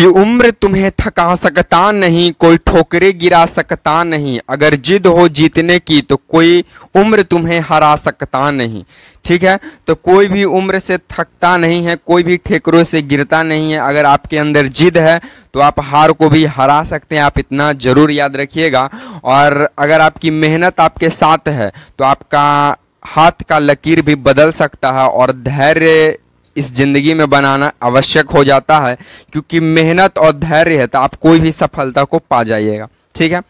कोई उम्र तुम्हें थका सकता नहीं, कोई ठोकरे गिरा सकता नहीं, अगर जिद हो जीतने की तो कोई उम्र तुम्हें हरा सकता नहीं। ठीक है, तो कोई भी उम्र से थकता नहीं है, कोई भी ठेकरों से गिरता नहीं है। अगर आपके अंदर जिद है तो आप हार को भी हरा सकते हैं, आप इतना जरूर याद रखिएगा। और अगर आपकी मेहनत आपके साथ है तो आपका हाथ का लकीर भी बदल सकता है और धैर्य इस जिंदगी में बनाना आवश्यक हो जाता है, क्योंकि मेहनत और धैर्य है तो आप कोई भी सफलता को पा जाइएगा। ठीक है,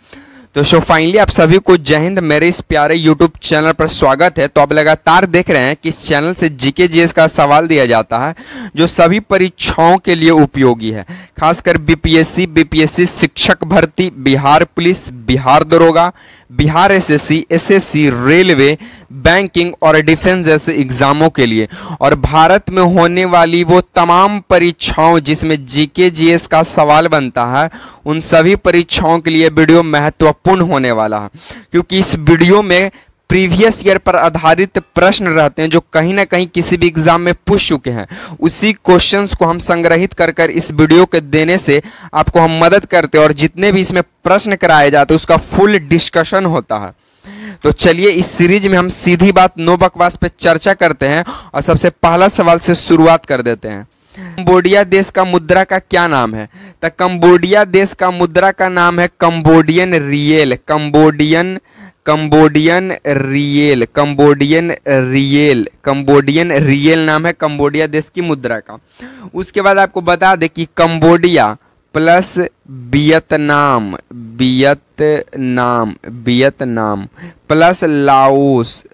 तो फाइनली आप सभी को जय हिंद। मेरे इस प्यारे यूट्यूब चैनल पर स्वागत है। तो आप लगातार देख रहे हैं कि इस चैनल से जीके जीएस का सवाल दिया जाता है जो सभी परीक्षाओं के लिए उपयोगी है, खासकर बीपीएससी, बीपीएससी शिक्षक भर्ती, बिहार पुलिस, बिहार दरोगा, Bihar SSC, SSC, railway, banking और डिफेंस जैसे एग्जामों के लिए, और भारत में होने वाली वो तमाम परीक्षाओं जिसमें जीके जीएस का सवाल बनता है, उन सभी परीक्षाओं के लिए वीडियो महत्वपूर्ण होने वाला है, क्योंकि इस वीडियो में प्रीवियस ईयर पर आधारित प्रश्न रहते हैं जो कहीं ना कहीं किसी भी एग्जाम में पूछ चुके हैं। उसी क्वेश्चंस को हम संग्रहित कर इस वीडियो के देने से आपको हम मदद करते हैं, और जितने भी इसमें प्रश्न कराए जाते हैं उसका फुल डिस्कशन होता है। तो चलिए इस सीरीज में हम सीधी बात नो बकवास पे चर्चा करते हैं, और सबसे पहला सवाल से शुरुआत कर देते हैं। कंबोडिया देश का मुद्रा का क्या नाम है? तो कंबोडिया देश का मुद्रा का नाम है कंबोडियन रियल। कंबोडियन रियल नाम है कंबोडिया देश की मुद्रा का। उसके बाद आपको बता दें कि Cambodia plus Vietnam plus Laos,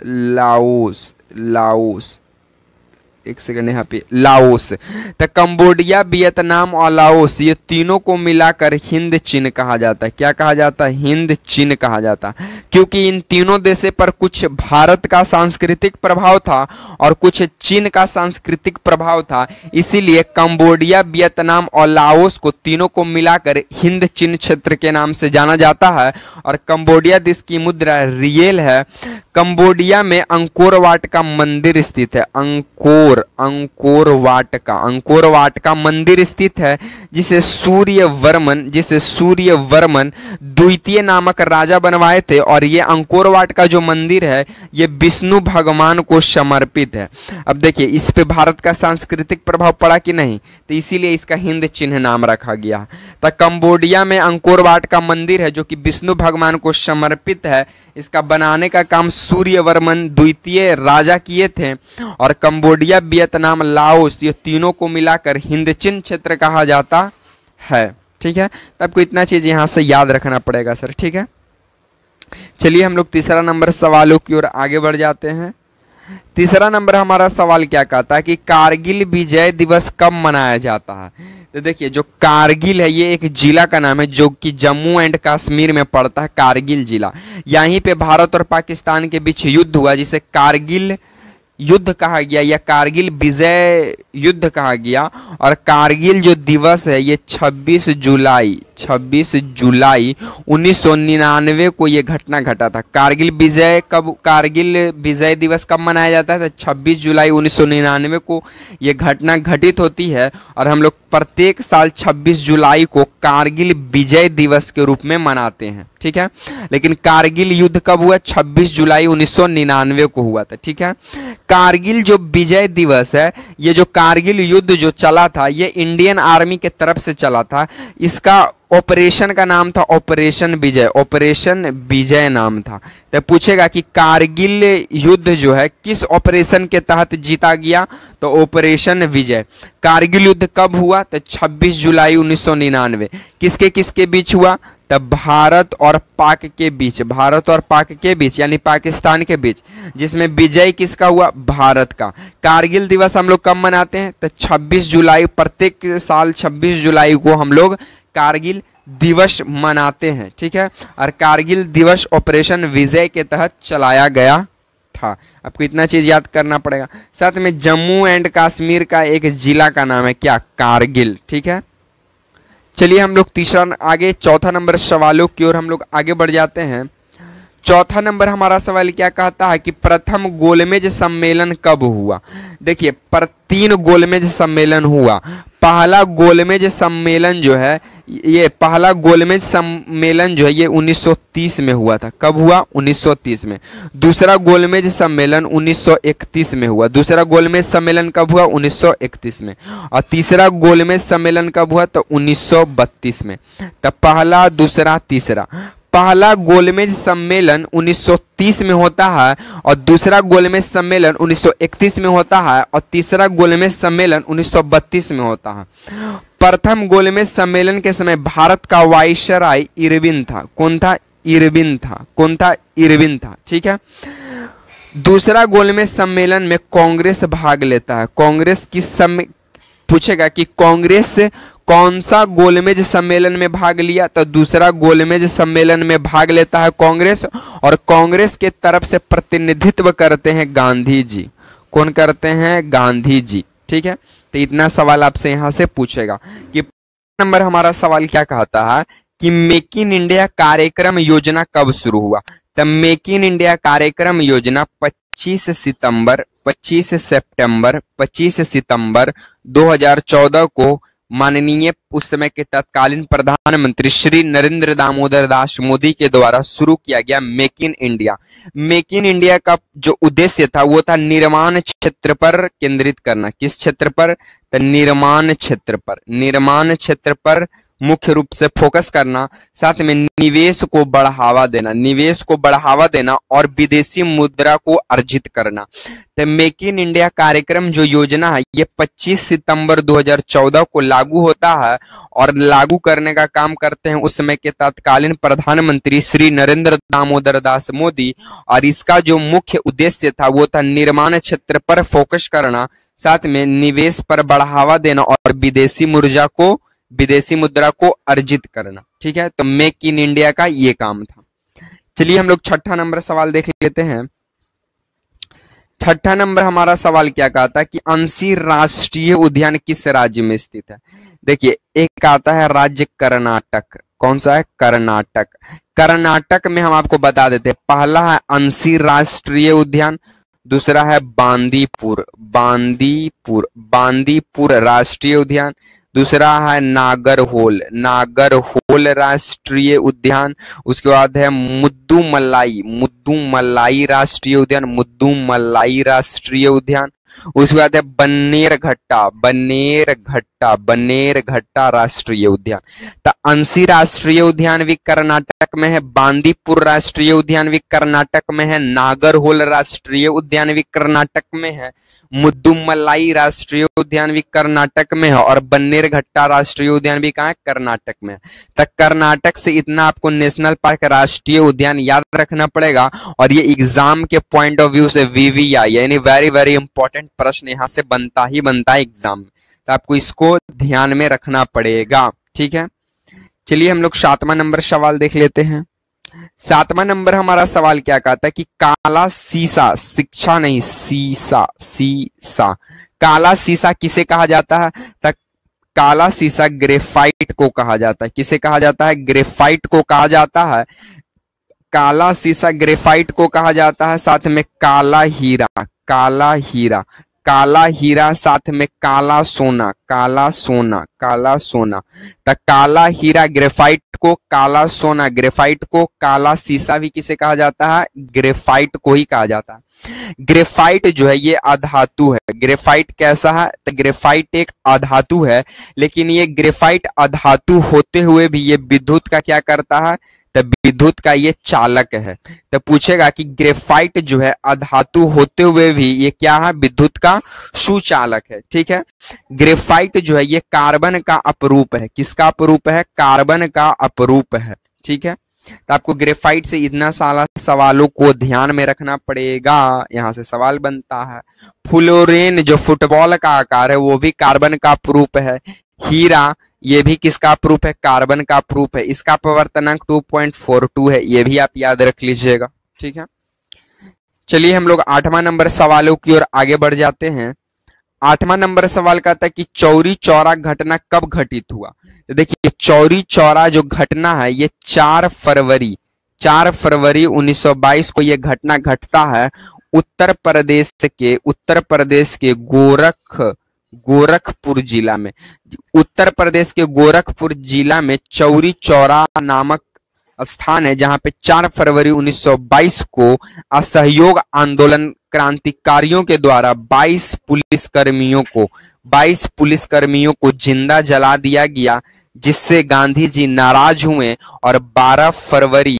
एक सेकंड यहाँ पे, लाओस। तो कंबोडिया, वियतनाम और लाओस ये तीनों को मिलाकर हिंद चीन कहा जाता है। क्या कहा जाता है? हिंद चीन कहा जाता है, क्योंकि इन तीनों देशों पर कुछ भारत का सांस्कृतिक प्रभाव था और कुछ चीन का सांस्कृतिक प्रभाव था, इसीलिए कंबोडिया, वियतनाम और लाओस को तीनों को मिलाकर हिंद चीन क्षेत्र के नाम से जाना जाता है। और कंबोडिया देश की मुद्रा रियल है। कंबोडिया में अंकोर वाट का मंदिर स्थित है। अंकोर वाट का मंदिर स्थित है, जिसे सूर्यवर्मन द्वितीय नामक राजा बनवाए थे, और ये अंकोर वाट का जो मंदिर है ये विष्णु भगवान को समर्पित है। अब देखिए इस पे भारत का सांस्कृतिक प्रभाव पड़ा कि नहीं, तो इसीलिए इसका हिंद चिन्ह नाम रखा गया। तो कंबोडिया में अंकोर वाट का मंदिर है जो कि विष्णु भगवान को समर्पित है। इसका बनाने का काम सूर्यवर्मन द्वितीय राजा किए थे, और कंबोडिया, वियतनाम, लाओस ये तीनों को मिलाकर हिंद चीन क्षेत्र कहा जाता है। ठीक है, तो आपको इतना चीज यहां से याद रखना पड़ेगा सर। ठीक है, चलिए हम लोग तीसरा नंबर सवालों की ओर आगे बढ़ जाते हैं। तीसरा नंबर हमारा सवाल क्या कहता है कि कारगिल विजय दिवस कब मनाया जाता है? तो देखिए जो कारगिल है ये एक जिला का नाम है जो कि जम्मू एंड कश्मीर में पड़ता है। कारगिल जिला, यहीं पे भारत और पाकिस्तान के बीच युद्ध हुआ जिसे कारगिल युद्ध कहा गया या कारगिल विजय युद्ध कहा गया। और कारगिल जो दिवस है ये 26 जुलाई 1999 को ये घटना घटा था। कारगिल विजय दिवस कब मनाया जाता है? तो 26 जुलाई 1999 को ये घटना घटित होती है, और हम लोग प्रत्येक साल 26 जुलाई को कारगिल विजय दिवस के रूप में मनाते हैं। ठीक है, लेकिन कारगिल युद्ध कब हुआ? 26 जुलाई 1999 को हुआ था। ठीक है, कारगिल जो विजय दिवस है, ये जो कारगिल युद्ध जो चला था ये इंडियन आर्मी के तरफ से चला था। इसका ऑपरेशन का नाम था ऑपरेशन विजय नाम था। तो पूछेगा कि कारगिल युद्ध जो है किस ऑपरेशन के तहत जीता गया? तो ऑपरेशन विजय। कारगिल युद्ध कब हुआ? तो 26 जुलाई 1999। किसके किसके बीच हुआ? तब भारत और पाक के बीच यानी पाकिस्तान के बीच, जिसमें विजय किसका हुआ? भारत का। कारगिल दिवस हम लोग कब मनाते हैं? तो 26 जुलाई, प्रत्येक साल 26 जुलाई को हम लोग कारगिल दिवस मनाते हैं। ठीक है, और कारगिल दिवस ऑपरेशन विजय के तहत चलाया गया था। आपको इतना चीज याद करना पड़ेगा। साथ में जम्मू एंड कश्मीर का एक जिला का नाम है क्या? कारगिल। ठीक है, चलिए हम लोग चौथा नंबर सवालों की ओर हम लोग आगे बढ़ जाते हैं। चौथा नंबर हमारा सवाल क्या कहता है कि प्रथम गोलमेज सम्मेलन कब हुआ? देखिए 3 गोलमेज सम्मेलन हुआ। पहला गोलमेज सम्मेलन जो है, ये पहला गोलमेज सम्मेलन जो है ये 1930 में हुआ था। कब हुआ? 1930 में। दूसरा गोलमेज सम्मेलन 1931 में हुआ। दूसरा गोलमेज सम्मेलन कब हुआ? 1931 में। और तीसरा गोलमेज सम्मेलन कब हुआ? तो 1932 में। तब पहला, दूसरा, तीसरा। पहला गोलमेज सम्मेलन 1930 में होता है और दूसरा गोलमेज सम्मेलन 1931 में होता है और तीसरा गोलमेज सम्मेलन 1932 में होता है। प्रथम गोलमेज सम्मेलन के समय भारत का वाइसराय इरविन था। कौन था? इरविन था। कौन था? इरविन था। ठीक है। दूसरा गोलमेज सम्मेलन में कांग्रेस भाग लेता है। कांग्रेस किस समय पूछेगा कि कांग्रेस कौन सा गोलमेज सम्मेलन में भाग लिया? तो दूसरा गोलमेज सम्मेलन में भाग लेता है कांग्रेस, और कांग्रेस के तरफ से प्रतिनिधित्व करते हैं गांधी जी। कौन करते हैं? गांधी जी। ठीक है। तो इतना सवाल आपसे यहां से पूछेगा कि नंबर हमारा सवाल क्या कहता है कि मेक इन इंडिया कार्यक्रम योजना कब शुरू हुआ? तो मेक इन इंडिया कार्यक्रम योजना 25 सितंबर 2014 को माननीय उस समय के तत्कालीन प्रधानमंत्री श्री नरेंद्र दामोदर दास मोदी के द्वारा शुरू किया गया make in India. Make in India का जो उद्देश्य था वो था निर्माण क्षेत्र पर केंद्रित करना। किस क्षेत्र पर? तो निर्माण क्षेत्र पर मुख्य रूप से फोकस करना, साथ में निवेश को बढ़ावा देना और विदेशी मुद्रा को अर्जित करना। तो मेक इन इंडिया कार्यक्रम जो योजना है ये 25 सितंबर 2014 को लागू होता है और लागू करने का काम करते हैं उस समय के तत्कालीन प्रधानमंत्री श्री नरेंद्र दामोदर दास मोदी। और इसका जो मुख्य उद्देश्य था वो था निर्माण क्षेत्र पर फोकस करना, साथ में निवेश पर बढ़ावा देना और विदेशी मुद्रा को अर्जित करना। ठीक है। तो मेक इन इंडिया का ये काम था। चलिए हम लोग छठा नंबर सवाल देख लेते हैं। छठा नंबर हमारा सवाल क्या कहता है कि अंशी राष्ट्रीय उद्यान किस राज्य में स्थित है? देखिए, एक आता है राज्य कर्नाटक। कौन सा है? कर्नाटक। कर्नाटक में हम आपको बता देते हैं, पहला है अंशी राष्ट्रीय उद्यान, दूसरा है बांदीपुर राष्ट्रीय उद्यान, दूसरा है नागरहोल राष्ट्रीय उद्यान, उसके बाद है मुद्दुमलाई राष्ट्रीय उद्यान, उसके बाद है बन्नेरघट्टा राष्ट्रीय उद्यान। तो अंशी राष्ट्रीय उद्यान भी कर्नाटक में है, बांदीपुर राष्ट्रीय उद्यान भी कर्नाटक में है, नागरहोल राष्ट्रीय उद्यान भी कर्नाटक में है, मुद्दुमलाई राष्ट्रीय उद्यान भी कर्नाटक में है और बन्नेरघट्टा राष्ट्रीय उद्यान भी कहाँ है? कर्नाटक में है। तो कर्नाटक से इतना आपको नेशनल पार्क राष्ट्रीय उद्यान याद रखना पड़ेगा और ये एग्जाम के पॉइंट ऑफ व्यू से VVI यानी वेरी वेरी इंपॉर्टेंट प्रश्न यहाँ से बनता है एग्जाम में। तो आपको इसको ध्यान में रखना पड़ेगा। ठीक है। चलिए हम लोग 7वां नंबर सवाल देख लेते हैं। 7वां नंबर हमारा सवाल क्या कहता है कि काला शीशा, शिक्षा नहीं शीशा, काला शीशा किसे कहा जाता है? तो काला शीशा ग्रेफाइट को कहा जाता है। किसे कहा जाता है? ग्रेफाइट को कहा जाता है। काला शीशा ग्रेफाइट को कहा जाता है, साथ में काला हीरा, साथ में काला सोना। तो काला हीरा ग्रेफाइट को, काला सोना ग्रेफाइट को, काला शीशा भी किसे कहा जाता है? ग्रेफाइट को ही कहा जाता है। ग्रेफाइट जो है ये अधातु है। ग्रेफाइट कैसा है? तो ग्रेफाइट एक अधातु है, लेकिन ये ग्रेफाइट अधातु होते हुए भी ये विद्युत का क्या करता है? तो विद्युत का ये चालक है। तो पूछेगा कि ग्रेफाइट जो है अधातु होते हुए भी ये क्या है? विद्युत का सुचालक है। ठीक है। ग्रेफाइट जो है ये कार्बन का अपरूप है। किसका अपरूप है? कार्बन का अपरूप है। ठीक है। तो आपको ग्रेफाइट से इतना सारा सवालों को ध्यान में रखना पड़ेगा। यहां से सवाल बनता है। फ्लोरीन जो फुटबॉल का आकार है वो भी कार्बन का अपरूप है। हीरा ये भी किसका प्रूफ है? कार्बन का प्रूफ है। इसका अपवर्तनांक 2.42 है, ये भी आप याद रख लीजिएगा। ठीक है। चलिए हम लोग 8वां नंबर सवालों की ओर आगे बढ़ जाते हैं। 8वां नंबर सवाल कहता है कि चौरी चौरा घटना कब घटित हुआ? तो देखिए, चौरी चौरा जो घटना है ये 4 फरवरी 1922 को ये घटना घटता है उत्तर प्रदेश के गोरखपुर जिला में, उत्तर प्रदेश के गोरखपुर जिला में चौरी चौरा नामक स्थान है, जहां पे 4 फरवरी 1922 को असहयोग आंदोलन क्रांतिकारियों के द्वारा 22 पुलिसकर्मियों को जिंदा जला दिया गया, जिससे गांधी जी नाराज हुए और 12 फरवरी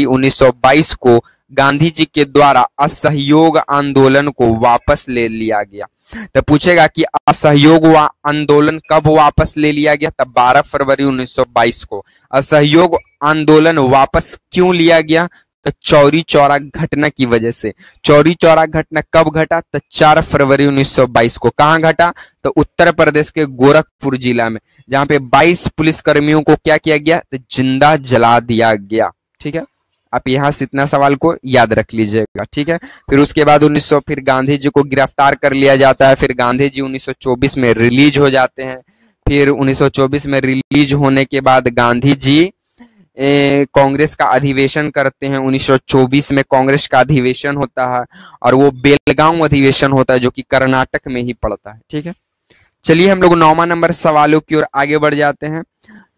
1922 को गांधी जी के द्वारा असहयोग आंदोलन को वापस ले लिया गया। तो पूछेगा कि असहयोग आंदोलन कब वापस ले लिया गया? तब 12 फरवरी 1922 को। असहयोग आंदोलन वापस क्यों लिया गया? तो चौरी चौरा घटना की वजह से। चौरी चौरा घटना कब घटा? तो 4 फरवरी 1922 को। कहां घटा? तो उत्तर प्रदेश के गोरखपुर जिला में, जहां पे 22 पुलिसकर्मियों को क्या किया गया? तो जिंदा जला दिया गया। ठीक है, आप यहां से इतना सवाल को याद रख लीजिएगा। ठीक है, फिर उसके बाद फिर गांधी जी को गिरफ्तार कर लिया जाता है। फिर गांधी जी 1924 में रिलीज हो जाते हैं। फिर 1924 में रिलीज होने के बाद गांधी जी कांग्रेस का अधिवेशन करते हैं। 1924 में कांग्रेस का अधिवेशन होता है और वो बेलगांव अधिवेशन होता है, जो कि कर्नाटक में ही पड़ता है। ठीक है, चलिए हम लोग 9वां नंबर सवालों की ओर आगे बढ़ जाते हैं।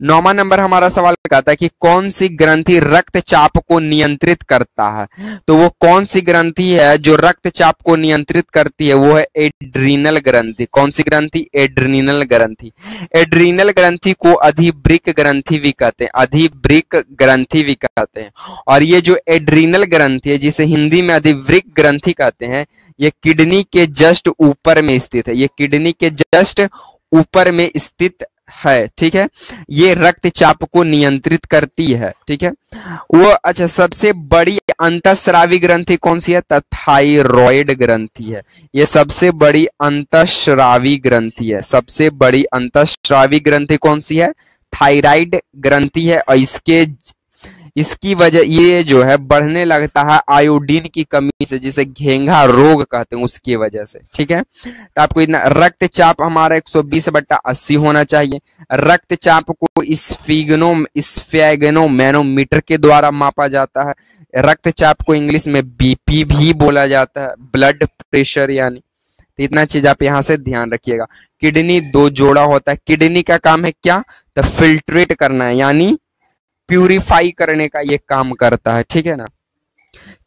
9वां नंबर हमारा सवाल कहता है कि कौन सी ग्रंथि रक्तचाप को नियंत्रित करता है? तो वो कौन सी ग्रंथि है जो रक्तचाप को नियंत्रित करती है? वो है एड्रीनल ग्रंथि। कौन सी ग्रंथि? एड्रीनल ग्रंथि। एड्रीनल ग्रंथि को अधिवृक्क ग्रंथि भी कहते हैं, अधिवृक्क ग्रंथि भी कहते हैं। और ये जो एड्रीनल ग्रंथि है, जिसे हिंदी में अधिवृक्क ग्रंथि कहते हैं, ये किडनी के जस्ट ऊपर में स्थित है। ये किडनी के जस्ट ऊपर में स्थित है। ठीक है, ये रक्तचाप को नियंत्रित करती है। ठीक है, वो अच्छा, सबसे बड़ी अंतःस्रावी ग्रंथि कौन सी है? थायराइड ग्रंथि है। ये सबसे बड़ी अंतःस्रावी ग्रंथि है। सबसे बड़ी अंतःस्रावी ग्रंथि कौन सी है? थायराइड ग्रंथि है। और इसकी वजह ये जो है बढ़ने लगता है आयोडीन की कमी से, जिसे घेंघा रोग कहते हैं, उसकी वजह से। ठीक है, तो आपको इतना रक्तचाप हमारा 120/80 होना चाहिए। रक्तचाप को स्फेगनोमैनोमीटर के द्वारा मापा जाता है। रक्तचाप को इंग्लिश में बीपी भी बोला जाता है, ब्लड प्रेशर यानी। तो इतना चीज आप यहां से ध्यान रखिएगा। किडनी 2 जोड़ा होता है। किडनी का काम है क्या? तो फिल्ट्रेट करना है, यानी प्यूरिफाई करने का ये काम करता है। ठीक है ना।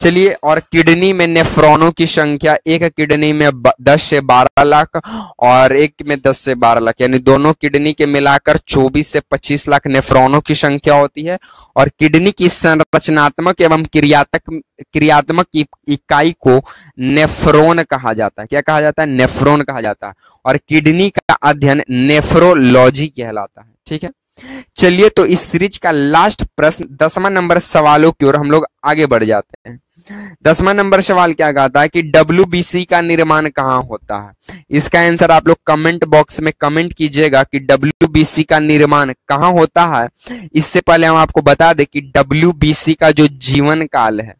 चलिए, और किडनी में नेफ्रॉनों की संख्या, एक किडनी में 10 से 12 लाख और एक में 10 से 12 लाख, यानी दोनों किडनी के मिलाकर 24 से 25 लाख नेफ्रॉनों की संख्या होती है। और किडनी की संरचनात्मक एवं क्रियात्मक इकाई को नेफ्रॉन कहा जाता है। क्या कहा जाता है? नेफ्रॉन कहा जाता है। और किडनी का अध्ययन नेफ्रोलॉजी कहलाता है। ठीक है, चलिए, तो इस सीरीज का लास्ट प्रश्न 10वां नंबर सवालों की ओर हम लोग आगे बढ़ जाते हैं। 10वां नंबर सवाल क्या कहता है कि WBC का निर्माण कहां होता है? इसका आंसर आप लोग कमेंट बॉक्स में कमेंट कीजिएगा कि WBC का निर्माण कहां होता है। इससे पहले हम आपको बता दें कि WBC का जो जीवन काल है,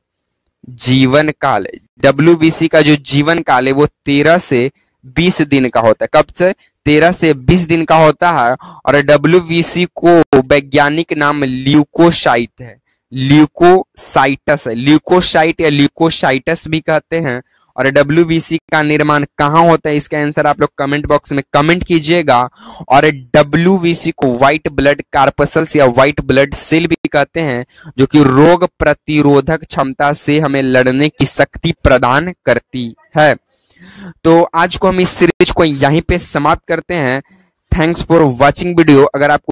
WBC का जो जीवन काल है वो 13 से 20 दिन का होता है। कब से? 13 से 20 दिन का होता है। और WBC को वैज्ञानिक नाम ल्यूकोसाइट है, ल्यूकोसाइटस है। ल्यूकोसाइट या ल्यूकोसाइटस भी कहते हैं। और WBC का निर्माण कहां होता है? इसका आंसर आप लोग कमेंट बॉक्स में कमेंट कीजिएगा। और WBC को व्हाइट ब्लड कार्पसल्स या व्हाइट ब्लड सेल भी कहते हैं, जो कि रोग प्रतिरोधक क्षमता से हमें लड़ने की शक्ति प्रदान करती है। तो आज को हम इस सीरीज को यहीं पे समाप्त करते हैं। Thanks for watching video. अगर आपको